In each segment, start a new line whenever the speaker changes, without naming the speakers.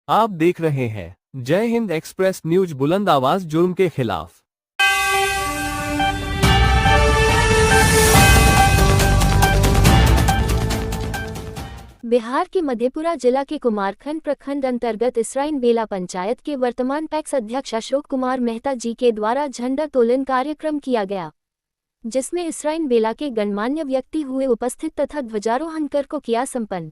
आप देख रहे हैं जय हिंद एक्सप्रेस न्यूज। बुलंद आवाज जुर्म के खिलाफ।
बिहार के मधेपुरा जिला के कुमारखंड प्रखंड अंतर्गत इसराइन बेला पंचायत के वर्तमान पैक्स अध्यक्ष अशोक कुमार मेहता जी के द्वारा झंडा तोलन कार्यक्रम किया गया, जिसमें इसराइन बेला के गणमान्य व्यक्ति हुए उपस्थित तथा ध्वजारोहण कर को किया संपन्न।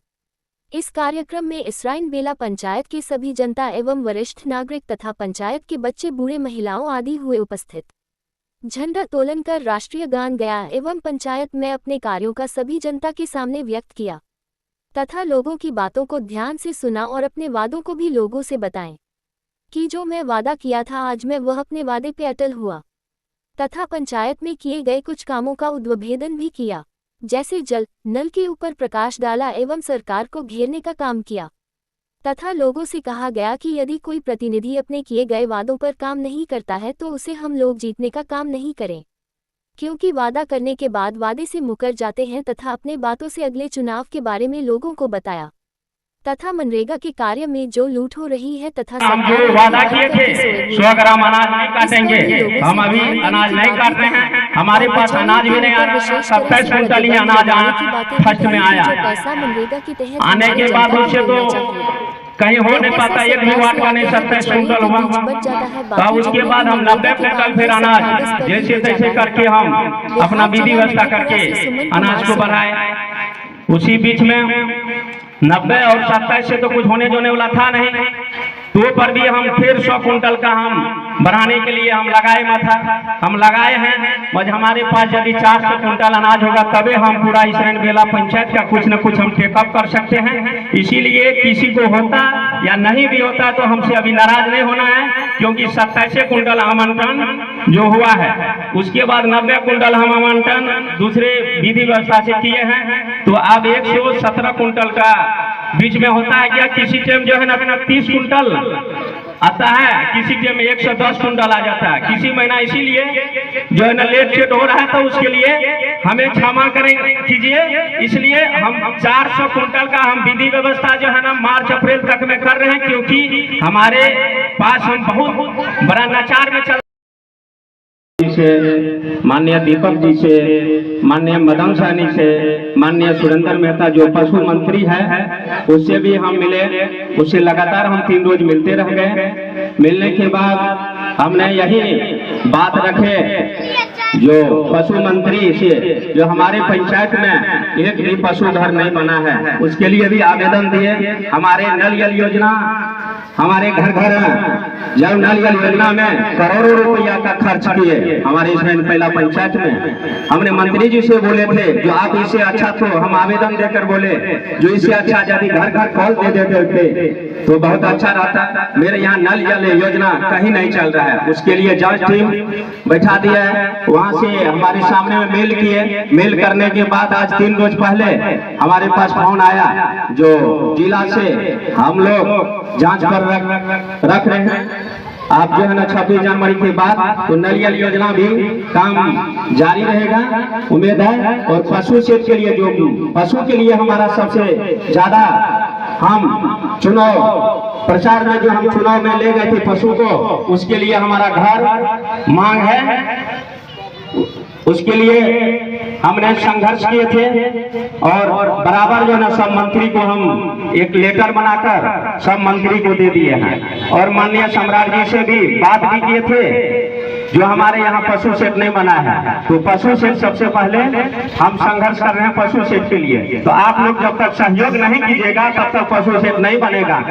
इस कार्यक्रम में इसराइन बेला पंचायत की सभी जनता एवं वरिष्ठ नागरिक तथा पंचायत के बच्चे बूढ़े महिलाओं आदि हुए उपस्थित। झंडा तोलन कर राष्ट्रीय गान गया एवं पंचायत में अपने कार्यों का सभी जनता के सामने व्यक्त किया तथा लोगों की बातों को ध्यान से सुना और अपने वादों को भी लोगों से बताएं कि जो मैं वादा किया था आज मैं वह अपने वादे पे अटल हुआ तथा पंचायत में किए गए कुछ कामों का उद्भेदन भी किया, जैसे जल नल के ऊपर प्रकाश डाला एवं सरकार को घेरने का काम किया तथा लोगों से कहा गया कि यदि कोई प्रतिनिधि अपने किए गए वादों पर काम नहीं करता है तो उसे हम लोग जीतने का काम नहीं करें, क्योंकि वादा करने के बाद वादे से मुकर जाते हैं तथा अपने बातों से अगले चुनाव के बारे में लोगों को बताया तथा मनरेगा के कार्य में जो लूट हो रही है तथा
हम जो वादा किए थे 100 ग्राम अनाज नहीं काटेंगे, हम अभी अनाज नहीं काट रहे हैं। हमारे पास अनाज भी नहीं आ रहा है। 27 कुंटल ही अनाज फर्स्ट में आया। आने के बाद उससे तो कहीं हो नहीं पाता, एक भी वाट का नहीं 27 कुंटल हुआ। तो उसके बाद हम 90 कुंटल फिर अनाज जैसे तैसे करके हम अपना विधि व्यवस्था करके अनाज को बढ़ाए। उसी बीच में 90 और 27 से तो कुछ होने जोने वाला था नहीं, तो पर भी हम फिर 100 कुंटल का हम बढ़ाने के लिए हम लगाए माथा हम लगाए हैं। बस हमारे पास यदि 400 कुंटल अनाज होगा तबे हम पूरा इसराइन बेला पंचायत का कुछ न कुछ हम टेकअप कर सकते हैं। इसीलिए किसी को होता या नहीं भी होता तो हमसे अभी नाराज नहीं होना है, क्योंकि 27 कुंटल आवंटन जो हुआ है उसके बाद 90 कुंटल हम आवंटन दूसरे विधि व्यवस्था से किए हैं। तो अब 117 कुंटल का बीच में होता है क्या, किसी टाइम जो है ना 30 कुंटल आता है, किसी टाइम 110 कुंटल आ जाता है। किसी महीना इसीलिए जो है ना लेट सेट हो रहा है, तो उसके लिए हमें क्षमा करेंगे कीजिए। इसलिए हम 400 कुंटल का हम विधि व्यवस्था जो है ना मार्च अप्रैल तक में कर रहे हैं, क्योंकि हमारे पास हम बहुत बड़ा लाचार में चल से माननीय दीपक जी से, माननीय मदन सहनी से, माननीय सुरेंद्र मेहता जो पशु मंत्री है उससे भी हम मिले। उससे लगातार हम 3 रोज मिलते रह गए। मिलने के बाद हमने यही बात रखे जो पशु मंत्री से जो हमारे पंचायत में एक भी पशु घर नहीं बना है, उसके लिए भी आवेदन दिए। हमारे नल जल योजना, हमारे घर घर जल नल जल योजना में करोड़ों रुपया का खर्च किए हमारे इसराइन बेला पंचायत में। हमने मंत्री जी से बोले थे जो आप इससे अच्छा तो हम आवेदन देकर बोले जो इससे अच्छा यदि घर घर कॉल दे देते थे तो बहुत अच्छा रहता। मेरे यहाँ नल जल योजना कहीं नहीं चल रहा है, उसके लिए जज टीम बैठा दिया है। वहाँ से हमारे सामने में मेल किए। मेल करने के बाद आज 3 रोज पहले हमारे पास फोन आया जो जिला से हम लोग जांच कर रख रहे हैं। आप जो है ना 26 जनवरी के बाद तो नल जल योजना भी काम जारी रहेगा, उम्मीद है। और पशु सेट के लिए जो पशु के लिए हमारा सबसे ज्यादा हम चुनाव प्रचार में जो हम चुनाव में ले गए थे पशु को, उसके लिए हमारा घर मांग है। उसके लिए हमने संघर्ष किए थे और बराबर जो ना सब मंत्री को हम एक लेटर बनाकर सब मंत्री को दे दिए हैं। और माननीय सम्राट जी से भी बात भी किए थे जो हमारे यहाँ पशु सेट नहीं बना है, तो पशु सेट सबसे पहले हम संघर्ष कर रहे हैं पशु सेट के लिए। तो आप लोग जब तक सहयोग नहीं कीजिएगा तब तक पशु सेट नहीं बनेगा।